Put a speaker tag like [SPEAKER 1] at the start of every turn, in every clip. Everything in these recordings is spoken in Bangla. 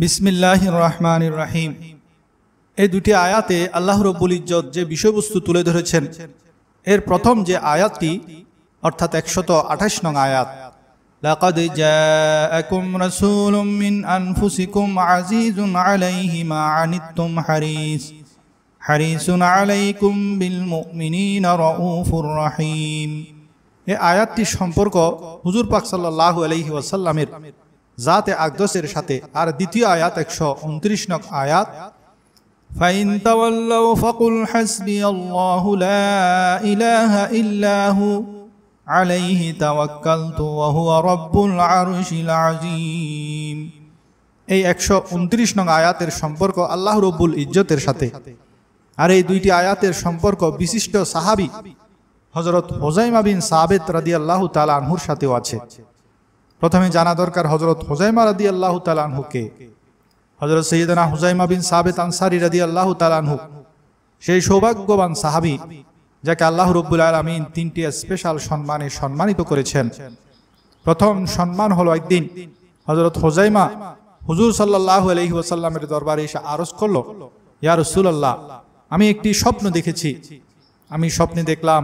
[SPEAKER 1] বিসমিল্লাহির রহমানির রহিম। এই দুটি আয়াতে আল্লাহ রাব্বুল ইজ্জত যে বিষয়বস্তু তুলে ধরেছেন, এর প্রথম যে আয়াতটি অর্থাৎ 128 নং আয়াত, লাকাদ জাআকুম রাসূলুম মিন আনফুসিকুম আজিজুন আলাইহি মা আনিতুম হারিসুন আলাইকুম বিল মুমিনিনা রাউফুর রহিম। এই আয়াতটি সম্পর্ক হুজুর পাক সাল্লাল্লাহু আলাইহি ওয়াসাল্লামের জাতে আকদসের সাথে। আর দ্বিতীয় আয়াত 129 নং আয়াত, ফাইন তাওয়াল্লাউ ফাকুল হাসবিয়াল্লাহু লা ইলাহা ইল্লা হু আলাইহি তাওয়াক্কালতু ওয়া হুয়া রাব্বুল আরশিল আযীম। এই 129 নং আয়াতের সম্পর্ক আল্লাহ রাব্বুল ইজ্জতের সাথে। আর এই দুইটি আয়াতের সম্পর্ক বিশিষ্ট সাহাবী হযরত হুযায়মা বিন সাবিত রাদিয়াল্লাহু তাআলা আনহুর সাথেও আছে। প্রথমে জানা দরকার হযরত হুযায়মা রাদিয়াল্লাহু তাআলা আনহু কে। হযরত সাইয়েদনা হুযায়মা বিন সাবিত আনসারী রাদিয়াল্লাহু তাআলা আনহু সেই সৌভাগ্যবান সাহাবী যাকে আল্লাহ রাব্বুল আলামিন তিনটি স্পেশাল সম্মানে সম্মানিত করেছেন। প্রথম সম্মান হলো, একদিন হযরত হুযায়মা হুজুর সাল্লাল্লাহু আলাইহি ওয়াসাল্লামের দরবারে এসে আরজ করল, ইয়া রাসূলুল্লাহ, আমি একটি স্বপ্ন দেখেছি। আমি স্বপ্নে দেখলাম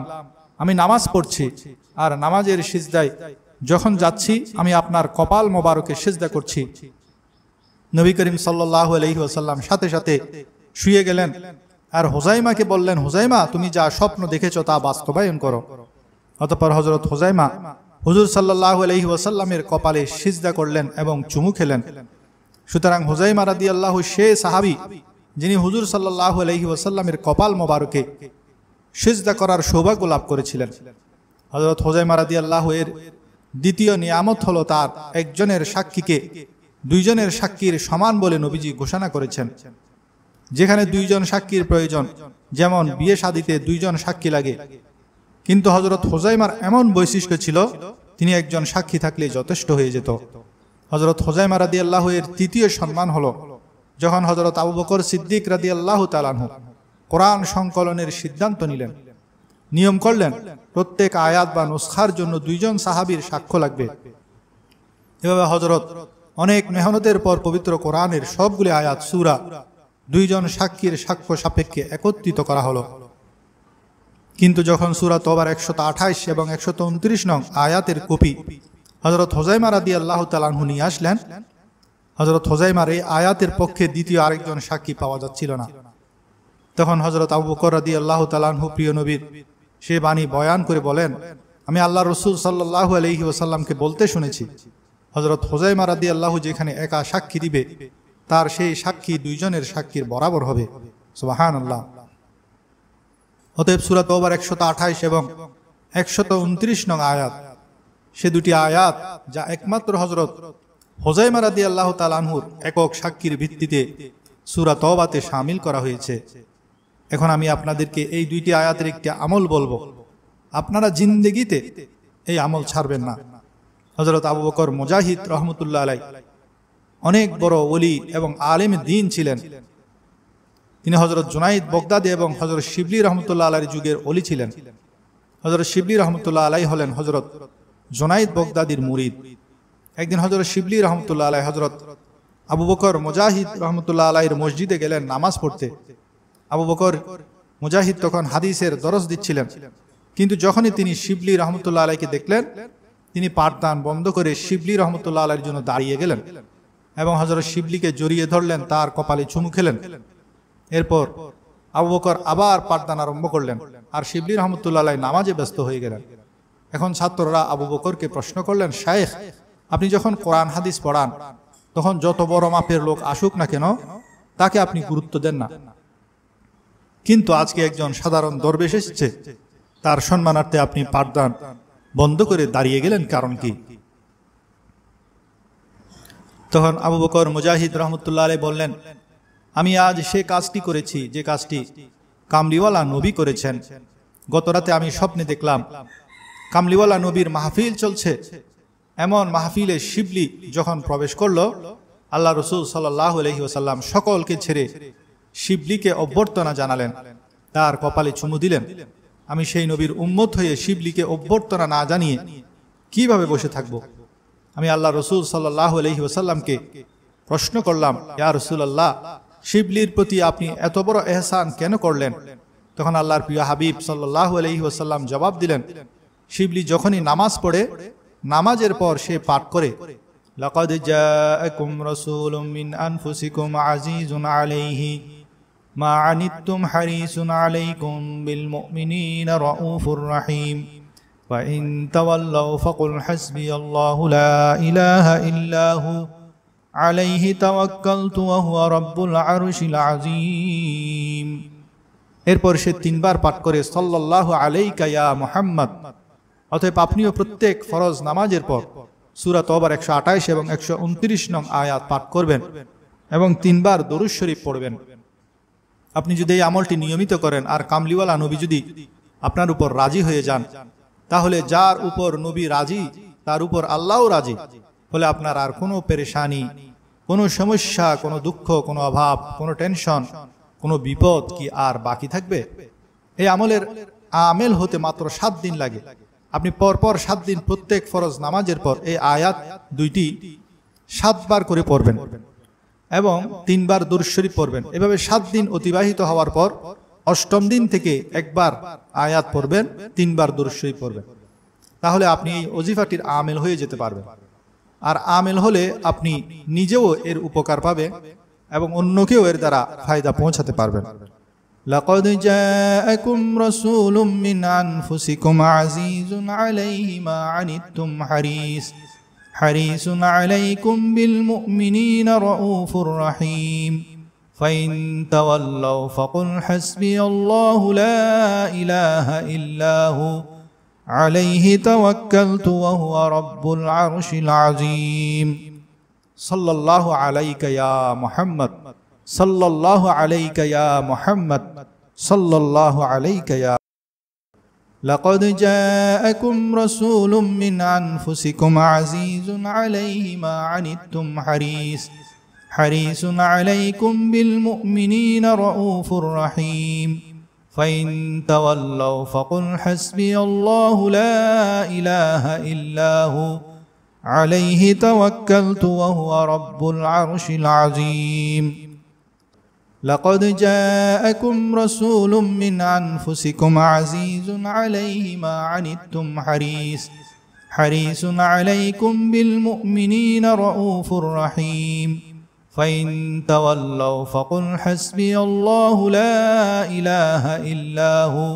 [SPEAKER 1] আমি নামাজ পড়ছি, আর নামাজের সিজদায় যখন যাচ্ছি আমি আপনার কপাল মোবারকে সিজদা করছি। নবী করিম সাল্লাল্লাহু আলাইহি ওয়াসাল্লাম সাথে সাথে শুয়ে গেলেন আর হুযায়মাকে বললেন, হুযায়মা, তুমি যা স্বপ্ন দেখেছো তা বাস্তবায়ন করো। অতঃপর হযরত হুযায়মা হুজুর সাল্লাল্লাহু আলাইহি ওয়াসাল্লামের কপালে সিজদা করলেন এবং চুমু খেলেন। সুতরাং হুযায়মা রাদিয়াল্লাহু সে সাহাবী যিনি হুজুর সাল্লাল্লাহু আলাইহি ওয়াসাল্লামের কপাল মোবারকে সিজদা করার সৌভাগ্য লাভ করেছিলেন। হযরত হুযায়মা রাদিয়াল্লাহু এর দ্বিতীয় নিয়ামত হলো তার একজনের সাক্ষীকে দুইজনের সাক্ষীর সমান বলে নবীজি ঘোষণা করেছেন। যেখানে দুইজন সাক্ষীর প্রয়োজন, যেমন বিয়ে শাদীতে দুইজন সাক্ষী লাগে, কিন্তু হযরত হুযায়মার এমন বৈশিষ্ট্য ছিল তিনি একজন সাক্ষী থাকলে যথেষ্ট হয়ে যেত। হযরত হুযায়মা রাদিয়াল্লাহু এর তৃতীয় সম্মান হলো যখন হযরত আবু বকর সিদ্দিক রাদিয়াল্লাহু তাআলা আনহু কোরআন সংকলনের সিদ্ধান্ত নিলেন, নিয়ম করলেন প্রত্যেক আয়াত বা নুসখার জন্য দুইজন সাহাবীর সাক্ষ্য লাগবে। এভাবে হযরত অনেক মেহনতের পর পবিত্র কোরআনের সবগুলি আয়াত সূরা দুইজন সাক্ষীর সাক্ষ্য সাপেক্ষে একত্রিত করা হলো। কিন্তু যখন সূরা তওবার 128 এবং 129 নং আয়াতের কপি হযরত হুযায়মা রাদিয়াল্লাহু তাআলা আনহু নিয়ে আসলেন, হযরত হুযায়মার এই আয়াতের পক্ষে দ্বিতীয় আরেকজন সাক্ষী পাওয়া যাচ্ছিল না। তখন হযরত আবু বকর রাদিয়াল্লাহু তাআলা আনহু প্রিয় নবীর সে বাণী বয়ান করে বলেন, আমি আল্লাহ রাসূল সাল্লাল্লাহু আলাইহি ওয়াসাল্লামকে বলতে শুনেছি, হযরত হুযায়মা রাদিয়াল্লাহু যেখানে একা সাক্ষী দিবে তার সেই সাক্ষী দুইজনের সাক্ষীর বরাবর হবে। সুবহানাল্লাহ। অতএব সূরা তওবার 128 এবং 129 নং আয়াত সে দুটি আয়াত যা একমাত্র হযরত হুযায়মা রাদিয়াল্লাহু তাআলা আনহুর একক সাক্ষীর ভিত্তিতে সূরা তওবাতে শামিল করা হয়েছে। এখন আমি আপনাদেরকে এই দুইটি আয়াতের একটি আমল বলবো, আপনারা জিন্দেগিতে এই আমল ছাড়বেন না। হযরত আবু বকর মুজাহিদ রহমতুল্লাহ আলাইহি অনেক বড় ওলি এবং আলেম দ্বীন ছিলেন। তিনি হযরত জুনাইদ বগদাদী এবং হযরত শিবলি রহমতুল্লাহ আলাইহির যুগের ওলি ছিলেন। হযরত শিবলি রহমতুল্লাহ আলাইহি হলেন হযরত জুনাইদ বগদাদীর মুরিদ। একদিন হযরত শিবলি রহমতুল্লাহ আলাইহি হযরত আবু বকর মুজাহিদ রহমতুল্লাহ আলাইহির মসজিদে গেলেন নামাজ পড়তে। আবু বকর মুজাহিদ তখন হাদিসের দরস দিচ্ছিলেন, কিন্তু যখনই তিনি শিবলি রহমতুল্লাহ আলাইহিকে দেখলেন তিনি পাঠদান বন্ধ করে শিবলি রহমতুল্লাহ আলাইহির জন্য দাঁড়িয়ে গেলেন এবং হযরত শিবলিকে জড়িয়ে ধরলেন, তার কপালে চুমু খেলেন। এরপর আবু বকর আবার পাঠদান আরম্ভ করলেন আর শিবলি রহমতুল্লাহ আলাইহি নামাজে ব্যস্ত হয়ে গেলেন। এখন ছাত্ররা আবু বকরকে প্রশ্ন করলেন, শায়েখ, আপনি যখন কোরআন হাদিস পড়ান তখন যত বড় মাপের লোক আসুক না কেন তাকে আপনি গুরুত্ব দেন না, কিন্তু আজকে একজন সাধারণ দরবেশ এসেছে, তার সম্মানার্থে আপনি পাঠদান বন্ধ করে দাঁড়িয়ে গেলেন, কারণ কি? তখন আবু বকর মুজাহিদ রহমতুল্লাহ আলাইহি বললেন, আমি আজ সে কাজটি করেছি যে কাজটি কামলিওয়ালা নবী করেছেন। গত রাতে আমি স্বপ্নে দেখলাম কামলিওয়ালা নবীর মাহফিল চলছে। এমন মাহফিলে শিবলি যখন প্রবেশ করলো, আল্লাহ রাসূল সাল্লাল্লাহু আলাইহি ওয়াসাল্লাম সকলকে ছেড়ে শিবলিকে অভ্যর্থনা জানালেন, তার কপালে চুমু দিলেন। আমি সেই নবীর উম্মত হয়ে শিবলিকে অভ্যর্থনা না জানিয়ে কিভাবে বসে থাকব? আমি আল্লাহ রাসূল সাল্লাল্লাহু আলাইহি ওয়াসাল্লামকে প্রশ্ন করলাম, ইয়া রাসূলুল্লাহ, শিবলির প্রতি আপনি এত বড় এহসান কেন করলেন? তখন আল্লাহর প্রিয় হাবিব সাল্লাল্লাহু আলাইহি ওয়াসাল্লাম জবাব দিলেন, শিবলি যখনই নামাজ পড়ে, নামাজের পর সে পাঠ করে, লাকাদ জাআকুম রাসূলুম মিন আনফুসিকুম আজিজুন আলাইহি মা আনিতুম হারিসুন আলাইকুম বিল মুমিনিনা রাউফুর রহিম ওয়া ইন তাওয়াল্লাউ ফাকুল হাসবিয়াল্লাহু লা ইলাহা ইল্লা হু আলাইহি তাওয়াক্কালতু ওয়া হুয়া রাব্বুল আরশিল আযীম। এরপর সে 3 বার পাঠ করে সাল্লাল্লাহু আলাইকা ইয়া মুহাম্মদ। অতএব আপনিও প্রত্যেক ফরজ নামাজের পর সূরা তওবার 128 এবং 129 নং আয়াত পাঠ করবেন এবং 3 বার দরুদ শরীফ পড়বেন। আপনি যদি এই আমলটি নিয়মিত করেন আর কামলিওয়ালা নবী যদি আপনার উপর রাজি হয়ে যান, তাহলে যার উপর নবী রাজি তার উপর আল্লাহও রাজি। ফলে আপনার আর কোনো পেরেশানি, কোনো সমস্যা, কোনো দুঃখ, কোনো অভাব, কোনো টেনশন, কোনো বিপদ কি আর বাকি থাকবে? এই আমলের আমেল হতে মাত্র 7 দিন লাগে। আপনি পরপর 7 দিন প্রত্যেক ফরজ নামাজের পর এই আয়াত 2টি 7 বার করে পড়বেন এবং 3 বার দরুদ শরীফ পড়বেন। এভাবে 7 দিন অতিবাহিত হওয়ার পর 8ম দিন থেকে একবার আয়াত পড়বেন, 3 বার দরুদ শরীফ পড়বেন। তাহলে আপনি এই ওজিফাটির আমেল হয়ে যেতে পারবেন। আর আমেল হলে আপনি নিজেও এর উপকার পাবেন এবং অন্যকেও এর দ্বারা ফায়দা পৌঁছাতে পারবেন। লাকাদ জাআকুম রাসূলুম মিন আনফুসিকুম আজিজুন আলাইহি মা আনিতুম হারিসুন আলাইকুম বিল মুমিনিনা রাউফুর রহিম ফাইন তাওয়াল্লাউ ফাকুল হাসবিয়াল্লাহু লা ইলাহা ইল্লা হু আলাইহি তাওয়াক্কালতু ওয়া হুয়া রাব্বুল আরশিল আযীম। সাল্লাল্লাহু আলাইকা ইয়া মুহাম্মদ, সাল্লাল্লাহু আলাইকা ইয়া মুহাম্মদ, সাল্লাল্লাহু আলাইকা ইয়া। লাকাদ জাআকুম রাসূলুম মিন আনফুসিকুম আজিজুন আলাইহি মা আনিতুম হারিসুন আলাইকুম বিল মুমিনিনা রাউফুর রহিম ফাইন তাওয়াল্লাউ ফাকুল হাসবিয়াল্লাহু লা ইলাহা ইল্লা হু আলাইহি তাওয়াক্কালতু ওয়া হুয়া রাব্বুল আরশিল আযীম। লাকাদ জাআকুম রাসূলুম মিন আনফুসিকুম আজিজুন আলাইহি মা আনিতুম হারিসুন আলাইকুম বিল মুমিনিনা রাউফুর রহিম ফাইন তাওয়াল্লাউ ফাকুল হাসবিয়াল্লাহু লা ইলাহা ইল্লা হু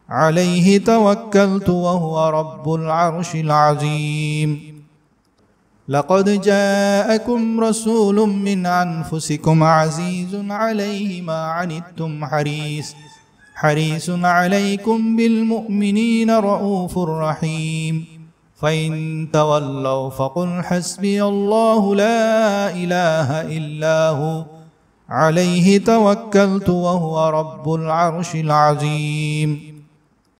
[SPEAKER 1] আলাইহি তাওয়াক্কালতু ওয়া হুয়া রাব্বুল আরশিল আযীম। লাকাদ জাআকুম রাসূলুম মিন আনফুসিকুম আজিজুন আলাইহি মা আনিতুম হারিসুন আলাইকুম বিল মুমিনিনা রাউফুর রহিম ফাইন তাওয়াল্লাউ ফাকুল হাসবিয়াল্লাহু লা ইলাহা ইল্লা হু আলাইহি তাওয়াক্কালতু ওয়া হুয়া রাব্বুল আরশিল আযীম।